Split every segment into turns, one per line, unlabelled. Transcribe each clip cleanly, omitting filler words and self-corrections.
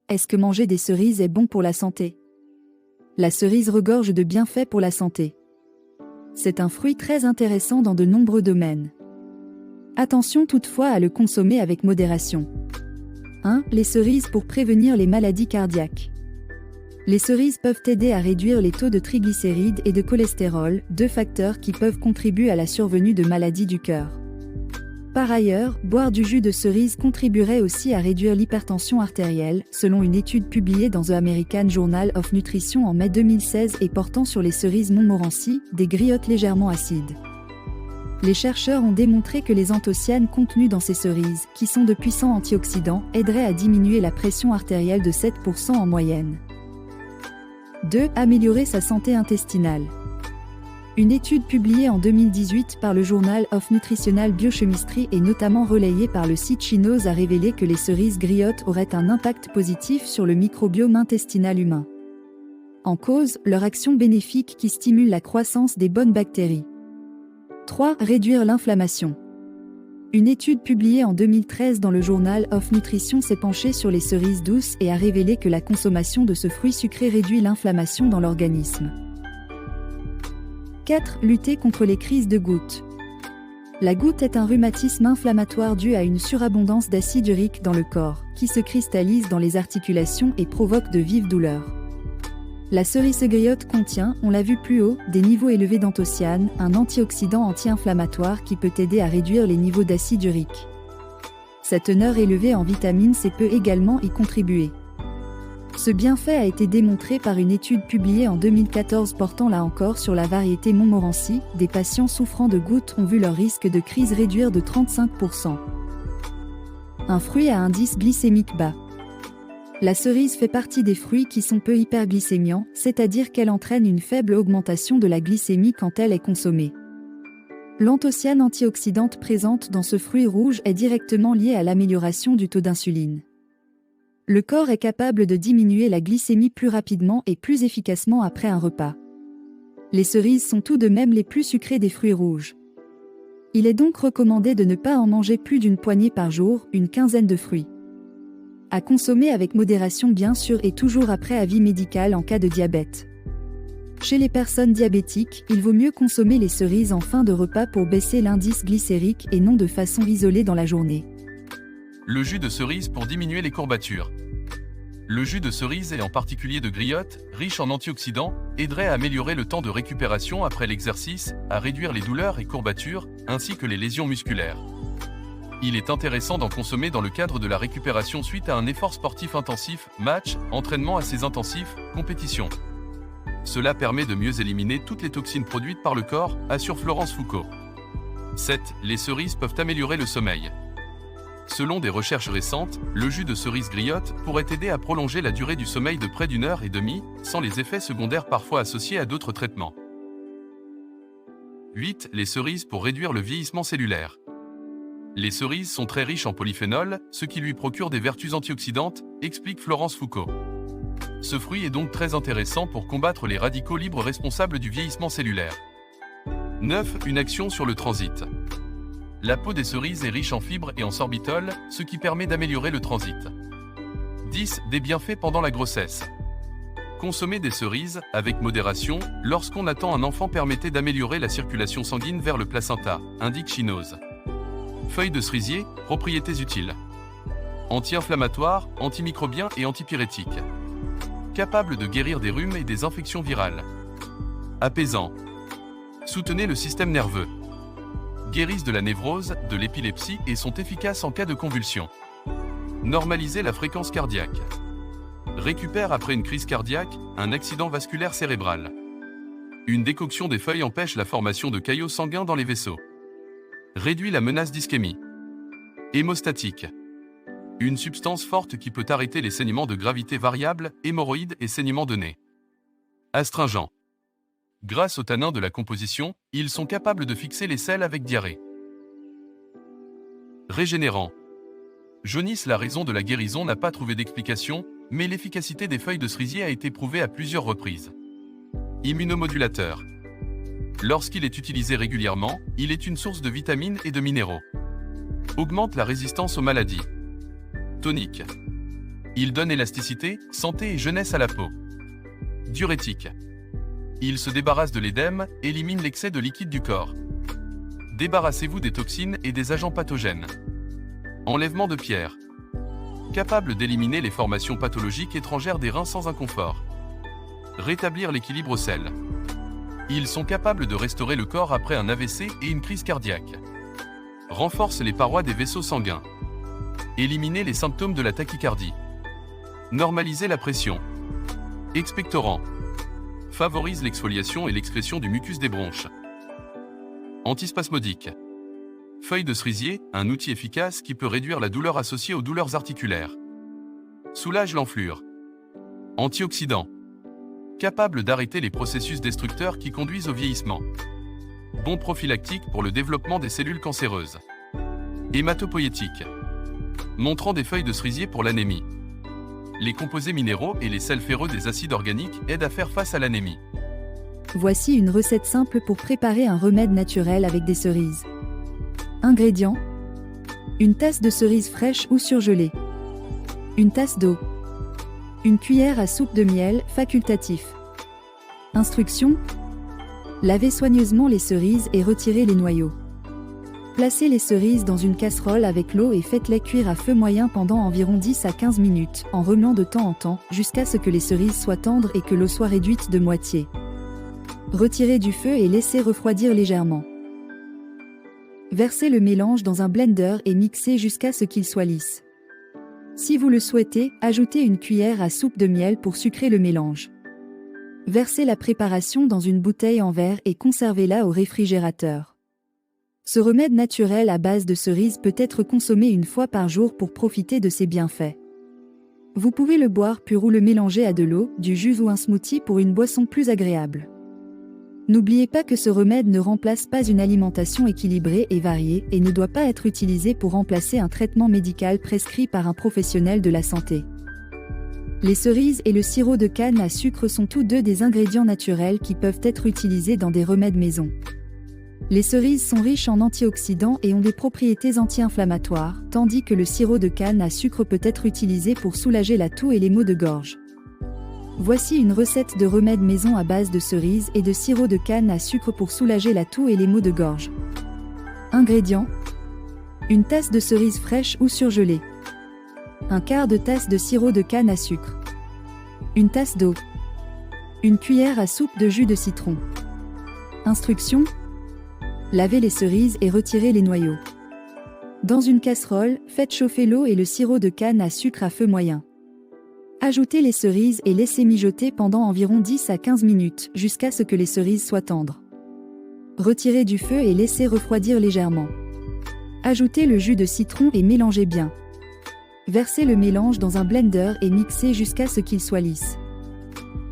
Est-ce que manger des cerises est bon pour la santé? La cerise regorge de bienfaits pour la santé. C'est un fruit très intéressant dans de nombreux domaines. Attention toutefois à le consommer avec modération. 1. Les cerises pour prévenir les maladies cardiaques. Les cerises peuvent aider à réduire les taux de triglycérides et de cholestérol, deux facteurs qui peuvent contribuer à la survenue de maladies du cœur. Par ailleurs, boire du jus de cerise contribuerait aussi à réduire l'hypertension artérielle, selon une étude publiée dans The American Journal of Nutrition en mai 2016 et portant sur les cerises Montmorency, des griottes légèrement acides. Les chercheurs ont démontré que les anthocyanes contenus dans ces cerises, qui sont de puissants antioxydants, aideraient à diminuer la pression artérielle de 7% en moyenne. 2. Améliorer sa santé intestinale. Une étude publiée en 2018 par le Journal of Nutritional Biochemistry et notamment relayée par le site Chinos a révélé que les cerises griottes auraient un impact positif sur le microbiome intestinal humain. En cause, leur action bénéfique qui stimule la croissance des bonnes bactéries. 3. Réduire l'inflammation. Une étude publiée en 2013 dans le Journal of Nutrition s'est penchée sur les cerises douces et a révélé que la consommation de ce fruit sucré réduit l'inflammation dans l'organisme. 4. Lutter contre les crises de goutte. La goutte est un rhumatisme inflammatoire dû à une surabondance d'acide urique dans le corps, qui se cristallise dans les articulations et provoque de vives douleurs. La cerise griotte contient, on l'a vu plus haut, des niveaux élevés d'anthocyanes, un antioxydant anti-inflammatoire qui peut aider à réduire les niveaux d'acide urique. Sa teneur élevée en vitamine C peut également y contribuer. Ce bienfait a été démontré par une étude publiée en 2014 portant là encore sur la variété Montmorency. Des patients souffrant de gouttes ont vu leur risque de crise réduire de 35%. Un fruit à indice glycémique bas. La cerise fait partie des fruits qui sont peu hyperglycémiants, c'est-à-dire qu'elle entraîne une faible augmentation de la glycémie quand elle est consommée. L'anthocyane antioxydante présente dans ce fruit rouge est directement liée à l'amélioration du taux d'insuline. Le corps est capable de diminuer la glycémie plus rapidement et plus efficacement après un repas. Les cerises sont tout de même les plus sucrées des fruits rouges. Il est donc recommandé de ne pas en manger plus d'une poignée par jour, une quinzaine de fruits. À consommer avec modération bien sûr et toujours après avis médical en cas de diabète. Chez les personnes diabétiques, il vaut mieux consommer les cerises en fin de repas pour baisser l'indice glycérique et non de façon isolée dans la journée.
Le jus de cerise pour diminuer les courbatures. Le jus de cerise et en particulier de griotte, riche en antioxydants, aiderait à améliorer le temps de récupération après l'exercice, à réduire les douleurs et courbatures, ainsi que les lésions musculaires. Il est intéressant d'en consommer dans le cadre de la récupération suite à un effort sportif intensif, match, entraînement assez intensif, compétition. Cela permet de mieux éliminer toutes les toxines produites par le corps, assure Florence Foucault. 7. Les cerises peuvent améliorer le sommeil. Selon des recherches récentes, le jus de cerise griotte pourrait aider à prolonger la durée du sommeil de près d'une heure et demie, sans les effets secondaires parfois associés à d'autres traitements. 8. Les cerises pour réduire le vieillissement cellulaire. Les cerises sont très riches en polyphénols, ce qui lui procure des vertus antioxydantes, explique Florence Foucault. Ce fruit est donc très intéressant pour combattre les radicaux libres responsables du vieillissement cellulaire. 9. Une action sur le transit. La peau des cerises est riche en fibres et en sorbitol, ce qui permet d'améliorer le transit. 10. Des bienfaits pendant la grossesse. Consommer des cerises, avec modération, lorsqu'on attend un enfant permettait d'améliorer la circulation sanguine vers le placenta, indique Chinos. Feuilles de cerisier, propriétés utiles. Anti-inflammatoires, antimicrobiens et antipyrétiques. Capable de guérir des rhumes et des infections virales. Apaisant. Soutenez le système nerveux. Guérissent de la névrose, de l'épilepsie et sont efficaces en cas de convulsion. Normaliser la fréquence cardiaque. Récupère après une crise cardiaque, un accident vasculaire cérébral. Une décoction des feuilles empêche la formation de caillots sanguins dans les vaisseaux. Réduit la menace d'ischémie. Hémostatique. Une substance forte qui peut arrêter les saignements de gravité variable, hémorroïdes et saignements de nez. Astringent. Grâce aux tanins de la composition, ils sont capables de fixer les selles avec diarrhée. Régénérant. Jaunisse. La raison de la guérison n'a pas trouvé d'explication, mais l'efficacité des feuilles de cerisier a été prouvée à plusieurs reprises. Immunomodulateur. Lorsqu'il est utilisé régulièrement, il est une source de vitamines et de minéraux. Augmente la résistance aux maladies. Tonique. Il donne élasticité, santé et jeunesse à la peau. Diurétique. Il se débarrasse de l'édème, élimine l'excès de liquide du corps. Débarrassez-vous des toxines et des agents pathogènes. Enlèvement de pierre. Capable d'éliminer les formations pathologiques étrangères des reins sans inconfort. Rétablir l'équilibre au sel. Ils sont capables de restaurer le corps après un AVC et une crise cardiaque. Renforce les parois des vaisseaux sanguins. Éliminer les symptômes de la tachycardie. Normaliser la pression. Expectorant. Favorise l'exfoliation et l'excrétion du mucus des bronches. Antispasmodique. Feuille de cerisier, un outil efficace qui peut réduire la douleur associée aux douleurs articulaires. Soulage l'enflure. Antioxydant. Capable d'arrêter les processus destructeurs qui conduisent au vieillissement. Bon prophylactique pour le développement des cellules cancéreuses. Hématopoïétique. Montrant des feuilles de cerisier pour l'anémie. Les composés minéraux et les sels ferreux des acides organiques aident à faire face à l'anémie.
Voici une recette simple pour préparer un remède naturel avec des cerises. Ingrédients: une tasse de cerises fraîches ou surgelées, une tasse d'eau, une cuillère à soupe de miel facultatif. Instructions: lavez soigneusement les cerises et retirez les noyaux. Placez les cerises dans une casserole avec l'eau et faites-les cuire à feu moyen pendant environ 10 à 15 minutes, en remuant de temps en temps, jusqu'à ce que les cerises soient tendres et que l'eau soit réduite de moitié. Retirez du feu et laissez refroidir légèrement. Versez le mélange dans un blender et mixez jusqu'à ce qu'il soit lisse. Si vous le souhaitez, ajoutez une cuillère à soupe de miel pour sucrer le mélange. Versez la préparation dans une bouteille en verre et conservez-la au réfrigérateur. Ce remède naturel à base de cerises peut être consommé une fois par jour pour profiter de ses bienfaits. Vous pouvez le boire pur ou le mélanger à de l'eau, du jus ou un smoothie pour une boisson plus agréable. N'oubliez pas que ce remède ne remplace pas une alimentation équilibrée et variée et ne doit pas être utilisé pour remplacer un traitement médical prescrit par un professionnel de la santé. Les cerises et le sirop de canne à sucre sont tous deux des ingrédients naturels qui peuvent être utilisés dans des remèdes maison. Les cerises sont riches en antioxydants et ont des propriétés anti-inflammatoires, tandis que le sirop de canne à sucre peut être utilisé pour soulager la toux et les maux de gorge. Voici une recette de remède maison à base de cerises et de sirop de canne à sucre pour soulager la toux et les maux de gorge. Ingrédients: une tasse de cerises fraîches ou surgelées, un quart de tasse de sirop de canne à sucre, une tasse d'eau, une cuillère à soupe de jus de citron. Instructions: lavez les cerises et retirez les noyaux. Dans une casserole, faites chauffer l'eau et le sirop de canne à sucre à feu moyen. Ajoutez les cerises et laissez mijoter pendant environ 10 à 15 minutes, jusqu'à ce que les cerises soient tendres. Retirez du feu et laissez refroidir légèrement. Ajoutez le jus de citron et mélangez bien. Versez le mélange dans un blender et mixez jusqu'à ce qu'il soit lisse.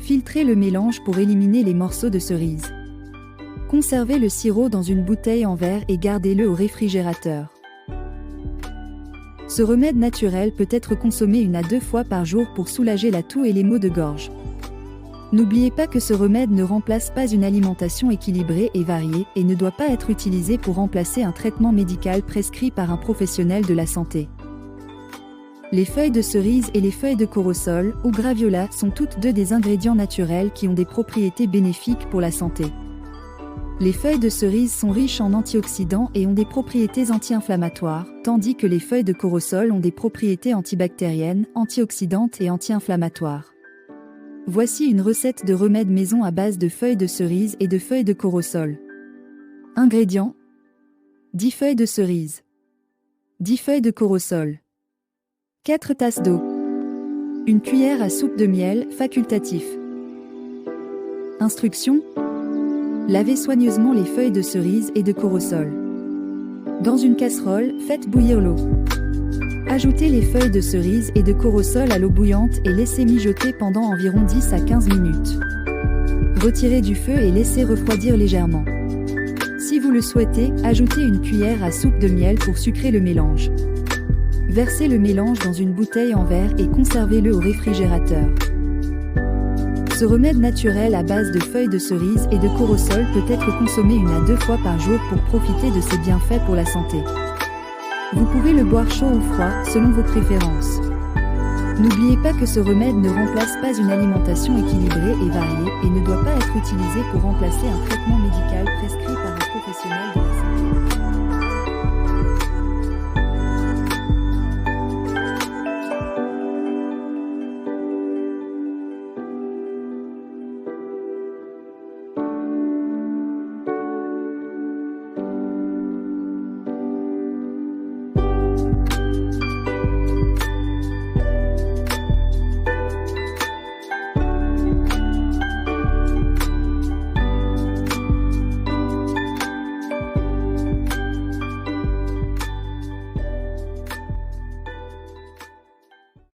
Filtrez le mélange pour éliminer les morceaux de cerises. Conservez le sirop dans une bouteille en verre et gardez-le au réfrigérateur. Ce remède naturel peut être consommé 1 à 2 fois par jour pour soulager la toux et les maux de gorge. N'oubliez pas que ce remède ne remplace pas une alimentation équilibrée et variée et ne doit pas être utilisé pour remplacer un traitement médical prescrit par un professionnel de la santé. Les feuilles de cerise et les feuilles de corosol, ou graviola, sont toutes deux des ingrédients naturels qui ont des propriétés bénéfiques pour la santé. Les feuilles de cerise sont riches en antioxydants et ont des propriétés anti-inflammatoires, tandis que les feuilles de corosol ont des propriétés antibactériennes, antioxydantes et anti-inflammatoires. Voici une recette de remède maison à base de feuilles de cerise et de feuilles de corosol. Ingrédients: 10 feuilles de cerise, 10 feuilles de corosol, 4 tasses d'eau, une cuillère à soupe de miel facultatif. Instructions: lavez soigneusement les feuilles de cerise et de corosol. Dans une casserole, faites bouillir l'eau. Ajoutez les feuilles de cerise et de corosol à l'eau bouillante et laissez mijoter pendant environ 10 à 15 minutes. Retirez du feu et laissez refroidir légèrement. Si vous le souhaitez, ajoutez une cuillère à soupe de miel pour sucrer le mélange. Versez le mélange dans une bouteille en verre et conservez-le au réfrigérateur. Ce remède naturel à base de feuilles de cerise et de corosol peut être consommé 1 à 2 fois par jour pour profiter de ses bienfaits pour la santé. Vous pouvez le boire chaud ou froid, selon vos préférences. N'oubliez pas que ce remède ne remplace pas une alimentation équilibrée et variée et ne doit pas être utilisé pour remplacer un traitement médical prescrit par un professionnel de la santé.